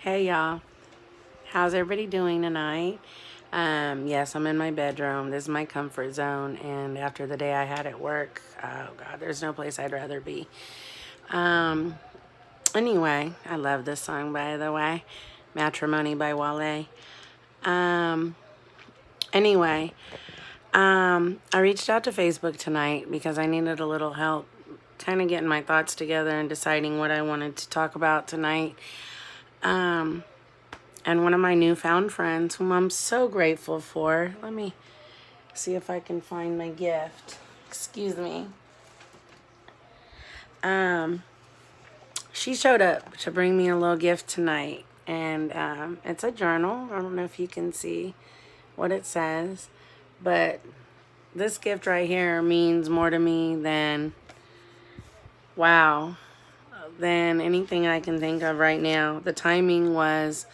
Hey y'all, how's everybody doing tonight? Yes, I'm in my bedroom. This is my comfort zone, and after the day I had at work, oh God, there's no place I'd rather be. Um, anyway, I love this song by the way, Matrimony by Wale. Um, anyway, I reached out to Facebook tonight because I needed a little help kind of getting my thoughts together and deciding what I wanted to talk about tonight. Um, and one of my newfound friends, whom I'm so grateful for. Let me see if I can find my gift. Excuse me. Um, she showed up to bring me a little gift tonight, and it's a journal. I don't know if you can see what it says, but this gift right here means more to me than wow, than anything I can think of right now. The timing was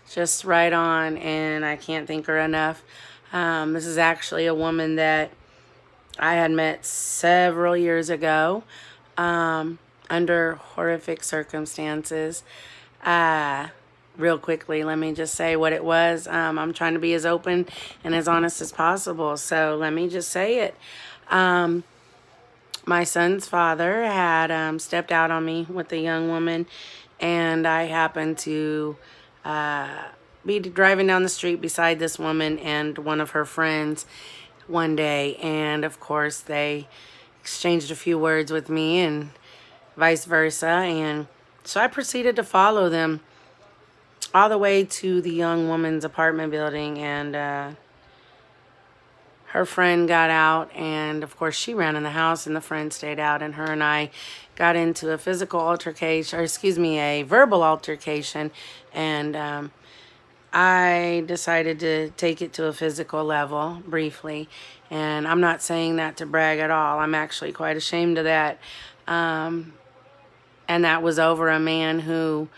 just right on, and I can't thank her enough. This is actually a woman that I had met several years ago under horrific circumstances. Uh, Real quickly, let me just say what it was. I'm trying to be as open and as honest as possible, so let me just say it. My son's father had stepped out on me with a young woman, and I happened to be driving down the street beside this woman and one of her friends one day, and of course they exchanged a few words with me and vice versa, and so I proceeded to follow them all the way to the young woman's apartment building, and her friend got out, and of course she ran in the house and the friend stayed out, and her and I got into a physical altercation, or excuse me, a verbal altercation, and I decided to take it to a physical level briefly. And I'm not saying that to brag at all. I'm actually quite ashamed of that. And that was over a man who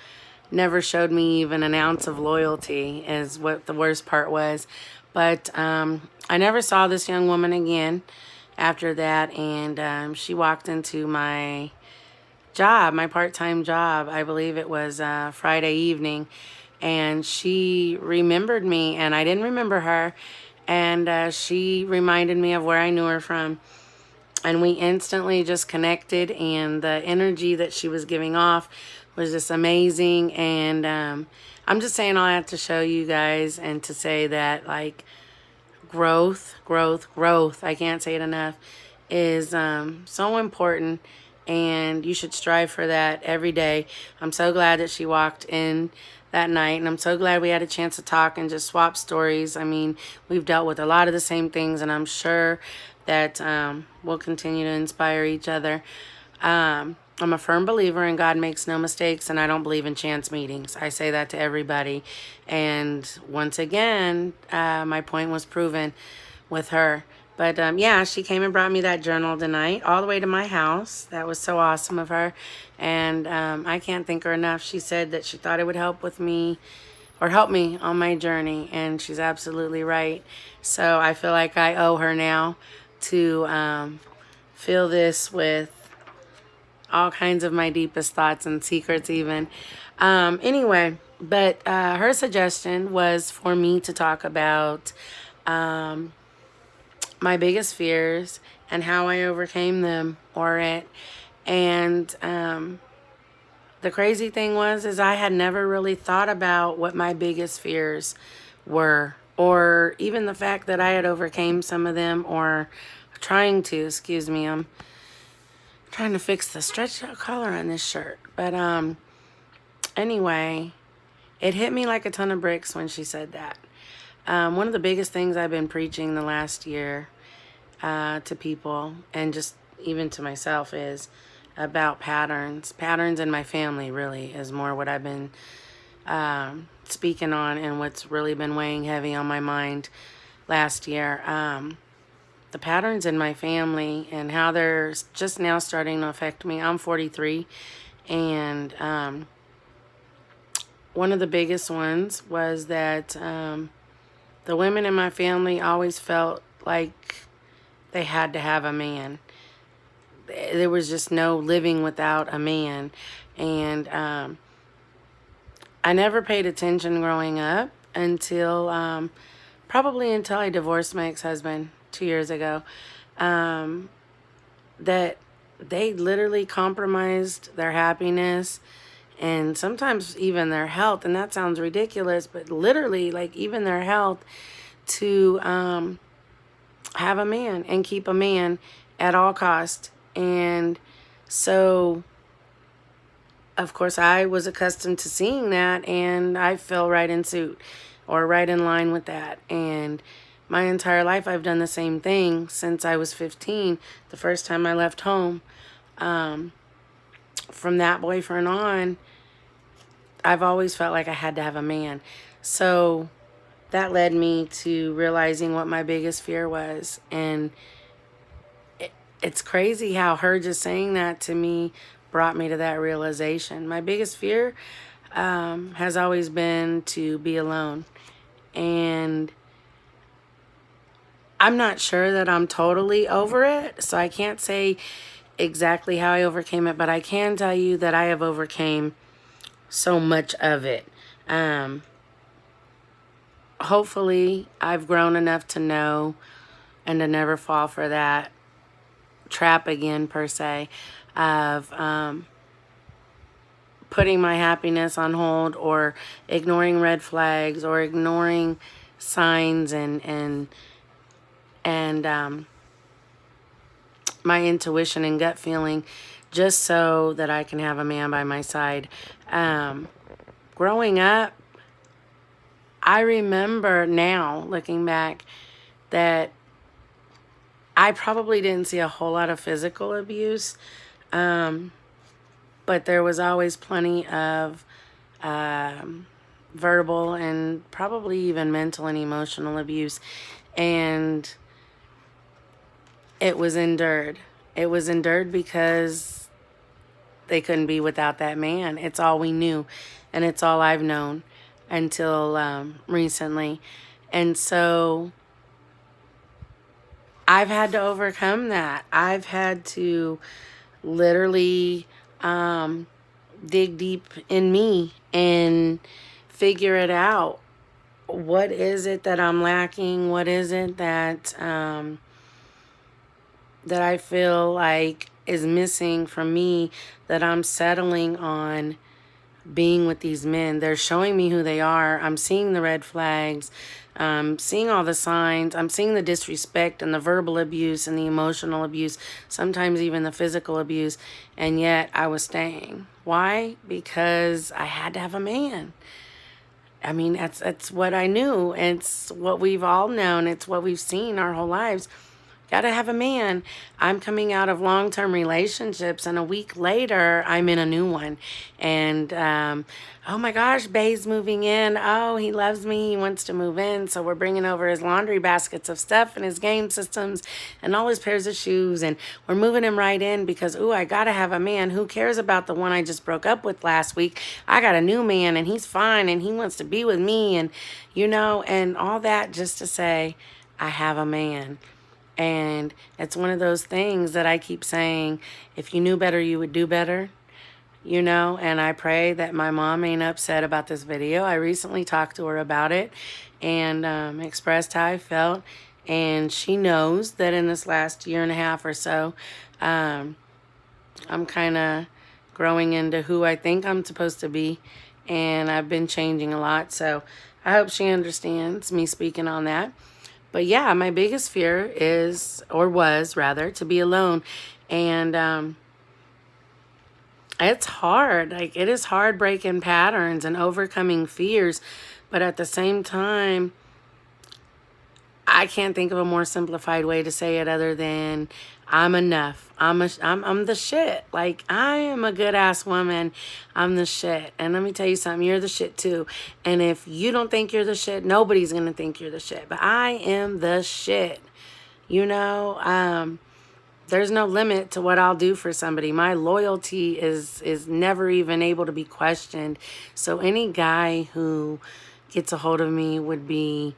never showed me even an ounce of loyalty, is what the worst part was. But I never saw this young woman again after that. And she walked into my job, my part-time job. I believe it was Friday evening, and she remembered me, and I didn't remember her, and she reminded me of where I knew her from, and we instantly just connected, and the energy that she was giving off was just amazing. And I'm just saying all that to show you guys and to say that, like, growth, I can't say it enough, is so important, and you should strive for that every day. I'm so glad that she walked in that night, and I'm so glad we had a chance to talk and just swap stories. I mean, we've dealt with a lot of the same things, and I'm sure that we'll continue to inspire each other. I'm a firm believer in God makes no mistakes, and I don't believe in chance meetings. I say that to everybody. And once again, my point was proven with her. But yeah, she came and brought me that journal tonight, all the way to my house. That was so awesome of her. And I can't thank her enough. She said that she thought it would help with me or help me on my journey. And she's absolutely right. So I feel like I owe her now to fill this with all kinds of my deepest thoughts and secrets even. Anyway, but her suggestion was for me to talk about my biggest fears and how I overcame them or it. And the crazy thing was is I had never really thought about what my biggest fears were, or even the fact that I had overcame some of them, or trying to, excuse me, I'm trying to fix the stretched out collar on this shirt. But anyway, it hit me like a ton of bricks when she said that. One of the biggest things I've been preaching the last year to people, and just even to myself, is about patterns. Patterns in my family really is more what I've been speaking on, and what's really been weighing heavy on my mind last year. The patterns in my family and how they're just now starting to affect me. I'm 43, and one of the biggest ones was that the women in my family always felt like they had to have a man. There was just no living without a man. And I never paid attention growing up until probably until I divorced my ex-husband 2 years ago. Um, that they literally compromised their happiness and sometimes even their health. And that sounds ridiculous, but literally, like, even their health to have a man and keep a man at all cost. And so, of course, I was accustomed to seeing that, and I fell right in suit or right in line with that. And my entire life, I've done the same thing since I was 15, the first time I left home. From that boyfriend on, I've always felt like I had to have a man. So that led me to realizing what my biggest fear was. And it's crazy how her just saying that to me brought me to that realization. My biggest fear has always been to be alone. And I'm not sure that I'm totally over it, so I can't say exactly how I overcame it, but I can tell you that I have overcame so much of it. Hopefully, I've grown enough to know and to never fall for that trap again, per se, of putting my happiness on hold or ignoring red flags or ignoring signs and my intuition and gut feeling just so that I can have a man by my side. Growing up, I remember now, looking back, that I probably didn't see a whole lot of physical abuse, but there was always plenty of verbal and probably even mental and emotional abuse. And it was endured. It was endured because they couldn't be without that man. It's all we knew, and it's all I've known until recently. And so I've had to overcome that. I've had to literally dig deep in me and figure it out. What is it that I'm lacking? What is it that that I feel like is missing from me, that I'm settling on being with these men? They're showing me who they are. I'm seeing the red flags, seeing all the signs. I'm seeing the disrespect and the verbal abuse and the emotional abuse, sometimes even the physical abuse. And yet I was staying. Why? Because I had to have a man. I mean, that's what I knew. It's what we've all known. It's what we've seen our whole lives. Gotta have a man. I'm coming out of long-term relationships, and a week later, I'm in a new one. And, oh my gosh, Bae's moving in. Oh, he loves me. He wants to move in. So we're bringing over his laundry baskets of stuff and his game systems and all his pairs of shoes. And we're moving him right in because, ooh, I gotta have a man. Who cares about the one I just broke up with last week? I got a new man, and he's fine, and he wants to be with me. And, and all that just to say, I have a man. And it's one of those things that I keep saying, if you knew better, you would do better, and I pray that my mom ain't upset about this video. I recently talked to her about it and expressed how I felt. And she knows that in this last year and a half or so, I'm kind of growing into who I think I'm supposed to be. And I've been changing a lot. So I hope she understands me speaking on that. But yeah, my biggest fear is, or was rather, to be alone. And it's hard. Like, it is hard breaking patterns and overcoming fears. But at the same time, I can't think of a more simplified way to say it other than I'm enough. I'm the shit. Like, I am a good ass woman. I'm the shit. And let me tell you something, you're the shit too. And if you don't think you're the shit, nobody's gonna think you're the shit. But I am the shit. There's no limit to what I'll do for somebody. My loyalty is never even able to be questioned. So any guy who gets a hold of me would be,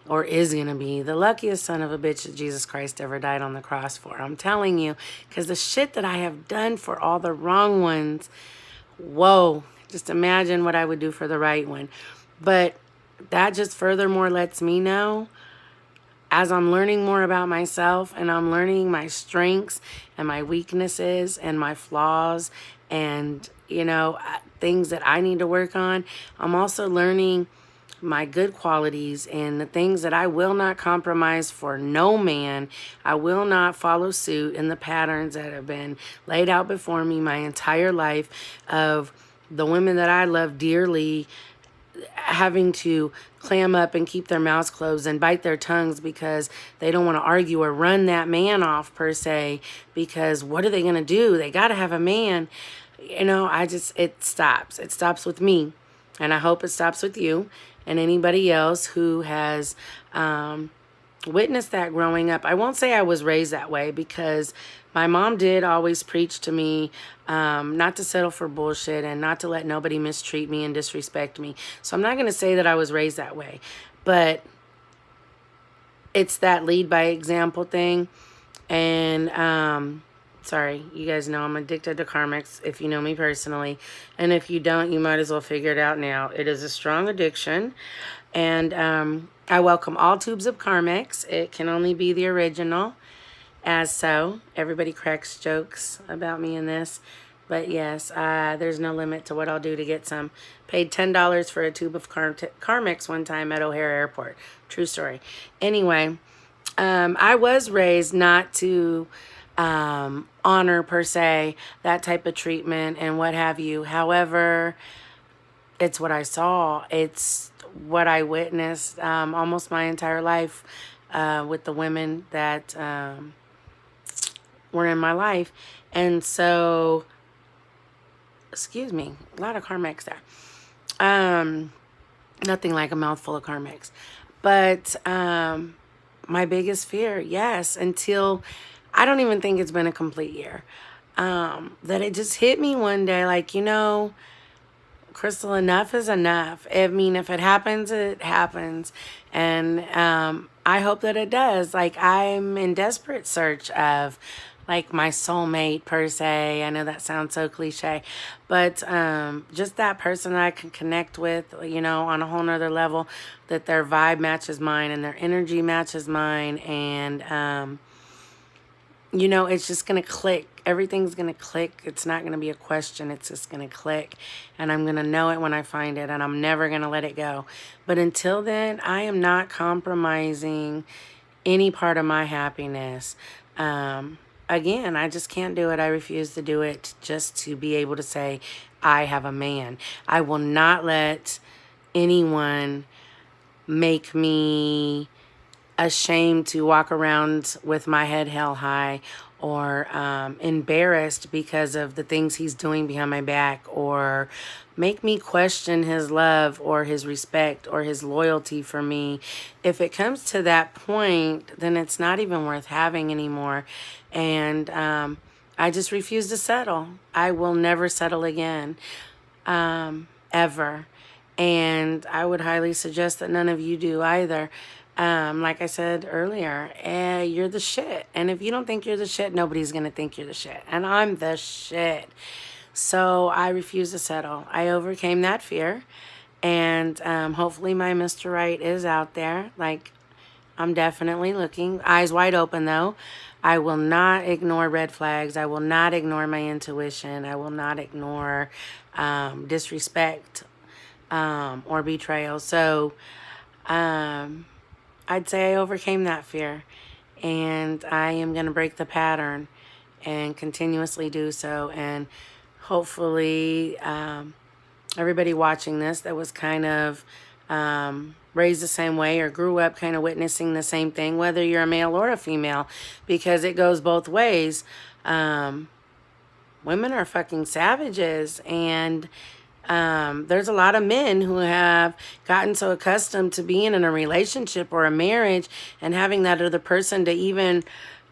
or is going to be, the luckiest son of a bitch that Jesus Christ ever died on the cross for. I'm telling you, because the shit that I have done for all the wrong ones, whoa, Just imagine what I would do for the right one. But that just furthermore lets me know, as I'm learning more about myself and I'm learning my strengths and my weaknesses and my flaws and, things that I need to work on, I'm also learning my good qualities and the things that I will not compromise for no man. I will not follow suit in the patterns that have been laid out before me my entire life of the women that I love dearly having to clam up and keep their mouths closed and bite their tongues because they don't want to argue or run that man off per se, because what are they going to do? They got to have a man. It stops. It stops with me, and I hope it stops with you and anybody else who has witnessed that growing up. I won't say I was raised that way, because my mom did always preach to me not to settle for bullshit and not to let nobody mistreat me and disrespect me. So I'm not going to say that I was raised that way, but it's that lead by example thing. And sorry, you guys know I'm addicted to Carmex if you know me personally. And if you don't, you might as well figure it out now. It is a strong addiction. And I welcome all tubes of Carmex. It can only be the original. As so, everybody cracks jokes about me in this. But yes, there's no limit to what I'll do to get some. Paid $10 for a tube of Carmex one time at O'Hare Airport. True story. Anyway, I was raised not to honor, per se, that type of treatment and what have you. However, it's what I saw. It's what I witnessed almost my entire life with the women that were in my life. And so, excuse me, a lot of Carmex there. Nothing like a mouthful of Carmex. But my biggest fear, yes, until I don't even think it's been a complete year, that it just hit me one day like, Crystal, enough is enough. I mean, if it happens, it happens. And I hope that it does. Like, I'm in desperate search of, like, my soulmate, per se. I know that sounds so cliche. But just that person that I can connect with, on a whole nother level, that their vibe matches mine and their energy matches mine. And, it's just going to click. Everything's going to click. It's not going to be a question. It's just going to click. And I'm going to know it when I find it. And I'm never going to let it go. But until then, I am not compromising any part of my happiness. Again, I just can't do it. I refuse to do it just to be able to say, I have a man. I will not let anyone make me ashamed to walk around with my head held high, or embarrassed because of the things he's doing behind my back, or make me question his love or his respect or his loyalty for me. If it comes to that point, then it's not even worth having anymore. And I just refuse to settle. I will never settle again, ever. And I would highly suggest that none of you do either. Like I said earlier, you're the shit. And if you don't think you're the shit, nobody's going to think you're the shit. And I'm the shit. So I refuse to settle. I overcame that fear. And hopefully my Mr. Right is out there. Like, I'm definitely looking. Eyes wide open, though. I will not ignore red flags. I will not ignore my intuition. I will not ignore disrespect or betrayal. So, I'd say I overcame that fear, and I am going to break the pattern and continuously do so. And hopefully everybody watching this that was kind of raised the same way or grew up kind of witnessing the same thing, whether you're a male or a female, because it goes both ways. Women are fucking savages, and there's a lot of men who have gotten so accustomed to being in a relationship or a marriage and having that other person to even,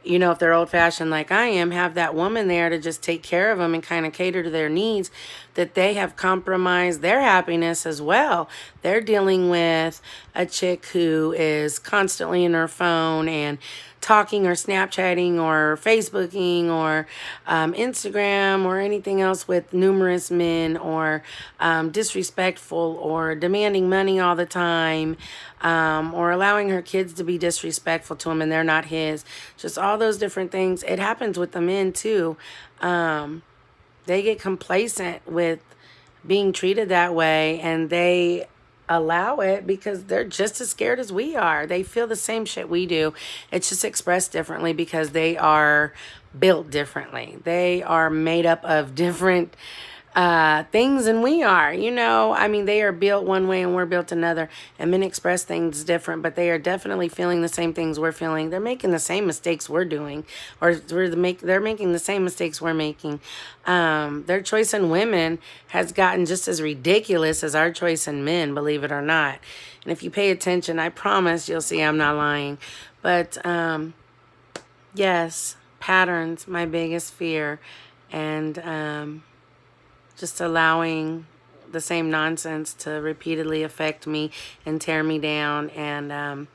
if they're old fashioned like I am, have that woman there to just take care of them and kind of cater to their needs, that they have compromised their happiness as well. They're dealing with a chick who is constantly in her phone and talking or Snapchatting or Facebooking or Instagram or anything else with numerous men, or disrespectful or demanding money all the time, or allowing her kids to be disrespectful to him and they're not his. Just all those different things. It happens with the men too. They get complacent with being treated that way, and they allow it because they're just as scared as we are. They feel the same shit we do. It's just expressed differently because they are built differently. They are made up of different things than we are. You know, I mean, they are built one way and we're built another, and men express things different, but they are definitely feeling the same things we're feeling. They're making the same mistakes we're doing, or they're making the same mistakes we're making. Their choice in women has gotten just as ridiculous as our choice in men, believe it or not. And if you pay attention, I promise you'll see I'm not lying. But yes, patterns, my biggest fear, and just allowing the same nonsense to repeatedly affect me and tear me down, and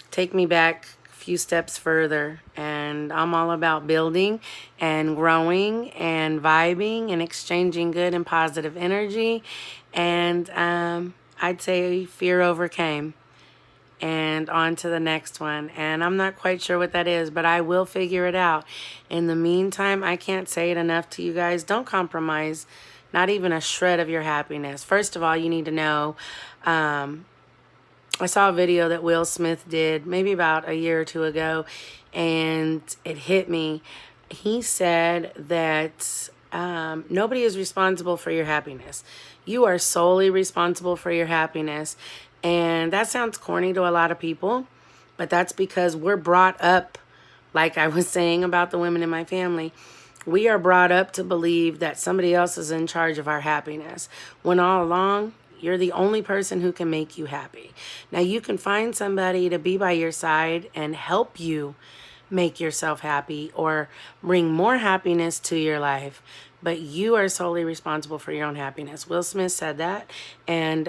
take me back a few steps further. And I'm all about building and growing and vibing and exchanging good and positive energy. And I'd say fear overcame. And on to the next one. And I'm not quite sure what that is, but I will figure it out. In the meantime, I can't say it enough to you guys. Don't compromise not even a shred of your happiness. First of all, you need to know, I saw a video that Will Smith did maybe about a year or two ago, and it hit me. He said that nobody is responsible for your happiness. You are solely responsible for your happiness. And that sounds corny to a lot of people, but that's because we're brought up, like I was saying about the women in my family, we are brought up to believe that somebody else is in charge of our happiness, when all along, you're the only person who can make you happy. Now, you can find somebody to be by your side and help you make yourself happy or bring more happiness to your life, but you are solely responsible for your own happiness. Will Smith said that, and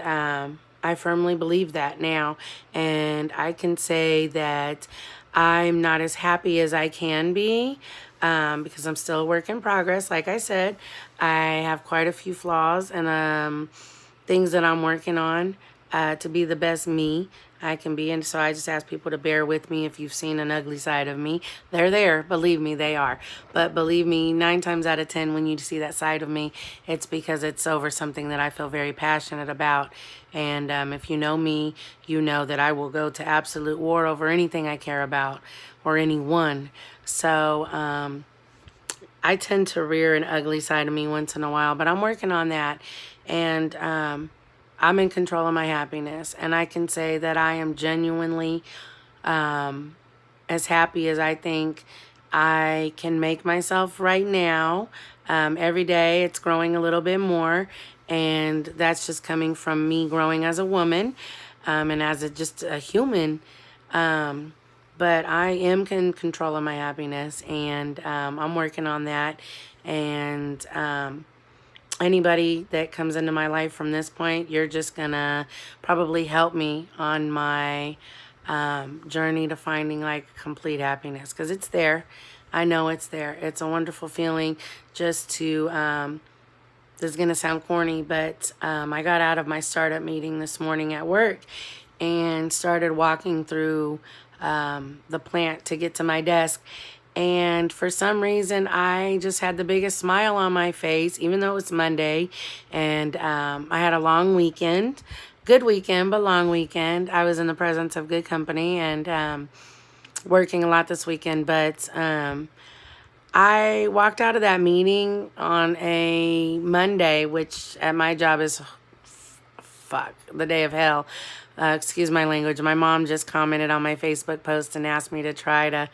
I firmly believe that now, and I can say that I'm not as happy as I can be, because I'm still a work in progress. Like I said, I have quite a few flaws and things that I'm working on to be the best me I can be. And so I just ask people to bear with me. If you've seen an ugly side of me, they're there. Believe me, they are. But believe me, 9 times out of 10, when you see that side of me, it's because it's over something that I feel very passionate about. And if you know me, you know that I will go to absolute war over anything I care about or anyone. So I tend to rear an ugly side of me once in a while, but I'm working on that. And I'm in control of my happiness, and I can say that I am genuinely as happy as I think I can make myself right now. Every day it's growing a little bit more, and that's just coming from me growing as a woman and as just a human. But I am in control of my happiness, and I'm working on that. And anybody that comes into my life from this point, you're just gonna probably help me on my journey to finding like complete happiness, because it's there. I know it's there. It's a wonderful feeling just to, this is gonna sound corny, but I got out of my startup meeting this morning at work and started walking through the plant to get to my desk. And for some reason, I just had the biggest smile on my face, even though it was Monday. And I had a long weekend. Good weekend, but long weekend. I was in the presence of good company and working a lot this weekend. But I walked out of that meeting on a Monday, which at my job is, the day of hell. Excuse my language. My mom just commented on my Facebook post and asked me to try to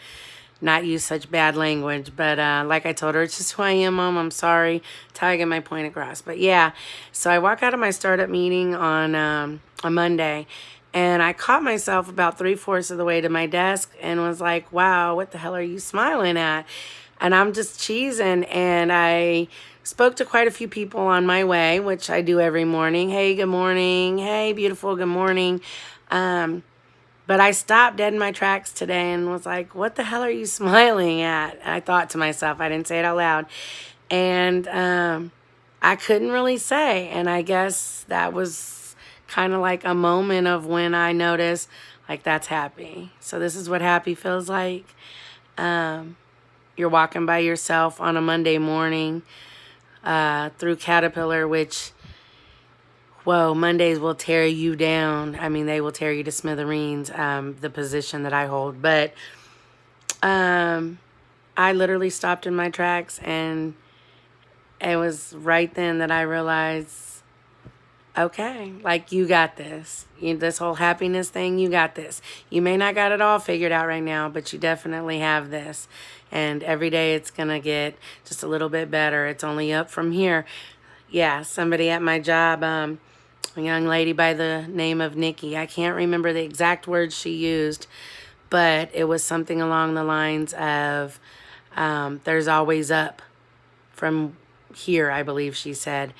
not use such bad language, but like I told her, it's just who I am, Mom. I'm sorry. It's how I get my point across. But yeah, so I walk out of my startup meeting on a Monday, and I caught myself about 3/4 of the way to my desk and was like, wow, what the hell are you smiling at? And I'm just cheesing, and I spoke to quite a few people on my way, which I do every morning. Hey, good morning. Hey, beautiful, good morning. But I stopped dead in my tracks today and was like, what the hell are you smiling at? I thought to myself, I didn't say it out loud. And I couldn't really say. And I guess that was kind of like a moment of when I noticed, like, that's happy. So this is what happy feels like. You're walking by yourself on a Monday morning through Caterpillar, which, whoa, Mondays will tear you down. I mean, they will tear you to smithereens, the position that I hold. But I literally stopped in my tracks, and it was right then that I realized, okay, like, you got this. This whole happiness thing, you got this. You may not got it all figured out right now, but you definitely have this. And every day it's going to get just a little bit better. It's only up from here. Yeah, somebody at my job, a young lady by the name of Nikki. I can't remember the exact words she used, but it was something along the lines of, there's always up from here, I believe she said.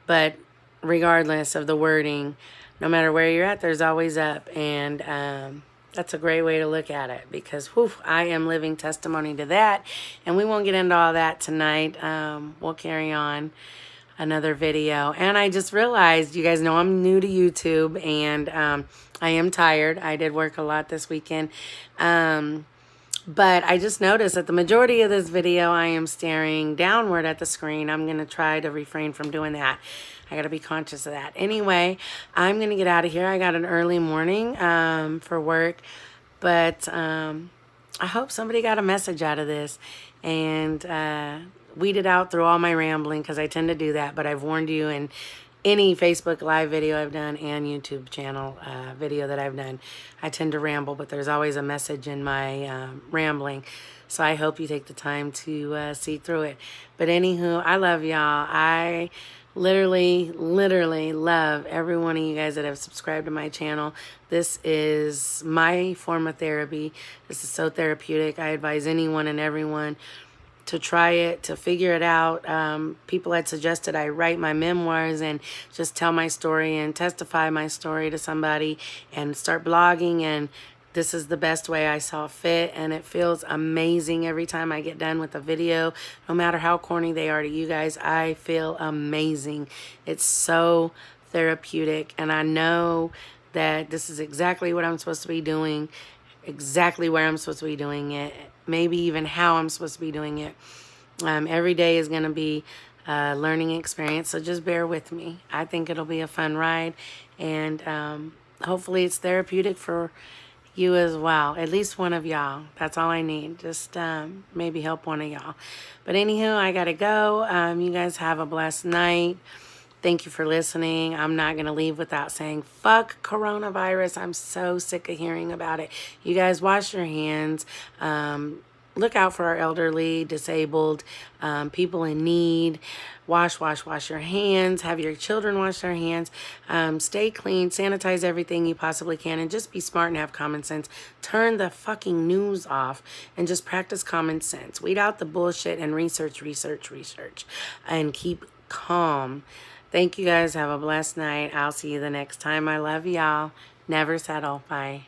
But regardless of the wording, no matter where you're at, there's always up. And that's a great way to look at it, because whew, I am living testimony to that. And we won't get into all that tonight. We'll carry on another video. And I just realized, you guys know I'm new to YouTube, and I am tired. I did work a lot this weekend. But I just noticed that the majority of this video, I am staring downward at the screen. I'm going to try to refrain from doing that. I got to be conscious of that. Anyway, I'm going to get out of here. I got an early morning for work. But I hope somebody got a message out of this and weeded out through all my rambling, because I tend to do that. But I've warned you in any Facebook Live video I've done and YouTube channel video that I've done, I tend to ramble, but there's always a message in my rambling. So I hope you take the time to see through it. But anywho, I love y'all. I literally love every one of you guys that have subscribed to my channel. This is my form of therapy. This is so therapeutic. I advise anyone and everyone to try it, to figure it out. People had suggested I write my memoirs and just tell my story and testify my story to somebody and start blogging, and this is the best way I saw fit, and it feels amazing every time I get done with a video. No matter how corny they are to you guys, I feel amazing. It's so therapeutic, and I know that this is exactly what I'm supposed to be doing, exactly where I'm supposed to be doing it, maybe even how I'm supposed to be doing it. Every day is going to be a learning experience, so just bear with me. I think it'll be a fun ride, and hopefully it's therapeutic for you as well. At least one of y'all. That's all I need. Just maybe help one of y'all. But anywho, I got to go. You guys have a blessed night. Thank you for listening. I'm not going to leave without saying, fuck coronavirus. I'm so sick of hearing about it. You guys wash your hands. Look out for our elderly, disabled, people in need. Wash your hands. Have your children wash their hands. Stay clean. Sanitize everything you possibly can. And just be smart and have common sense. Turn the fucking news off and just practice common sense. Weed out the bullshit and research. And keep calm. Thank you guys. Have a blessed night. I'll see you the next time. I love y'all. Never settle. Bye.